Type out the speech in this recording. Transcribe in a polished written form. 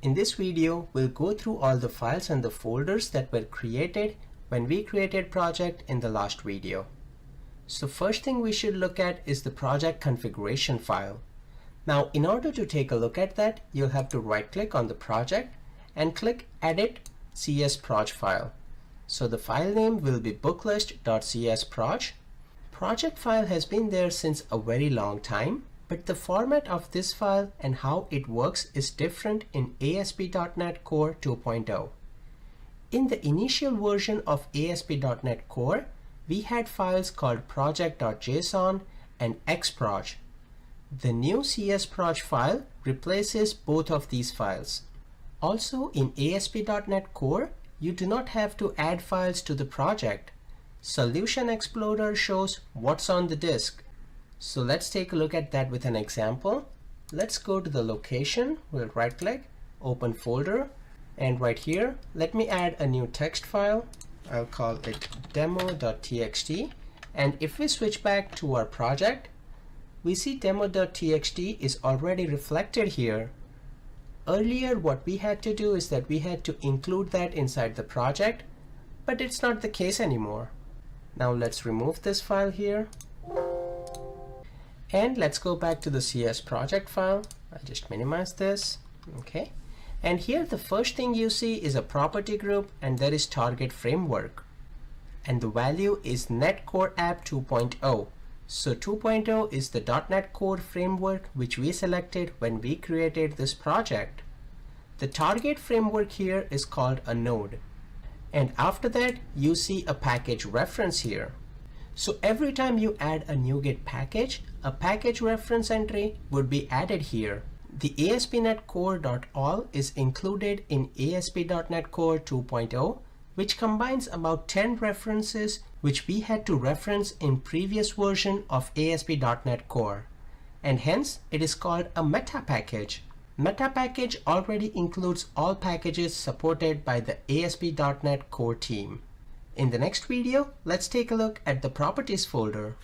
In this video, we'll go through all the files and the folders that were created when we created project in the last video. So first thing we should look at is the project configuration file. Now, in order to take a look at that, you'll have to right-click on the project and click Edit csproj file. So the file name will be booklist.csproj. Project file has been there since a very long time, but the format of this file and how it works is different in ASP.NET Core 2.0. In the initial version of ASP.NET Core, we had files called project.json and xproj. The new csproj file replaces both of these files. Also, in ASP.NET Core, you do not have to add files to the project. Solution Explorer shows what's on the disk. So let's take a look at that with an example. Let's go to the location, we'll right click, open folder, and right here, let me add a new text file. I'll call it demo.txt. And if we switch back to our project, we see demo.txt is already reflected here. Earlier, what we had to do is that we had to include that inside the project, but it's not the case anymore. Now let's remove this file here. And let's go back to the CS project file. I'll just minimize this. Okay. And here the first thing you see is a property group, and there is target framework. And the value is .NET Core App 2.0. So 2.0 is the .NET Core framework which we selected when we created this project. The target framework here is called a node. And after that, you see a package reference here. So every time you add a NuGet package, a package reference entry would be added here. The ASP.NET Core.all is included in ASP.NET Core 2.0, which combines about 10 references which we had to reference in previous version of ASP.NET Core. And hence, it is called a meta package. Meta package already includes all packages supported by the ASP.NET Core team. In the next video, let's take a look at the properties folder.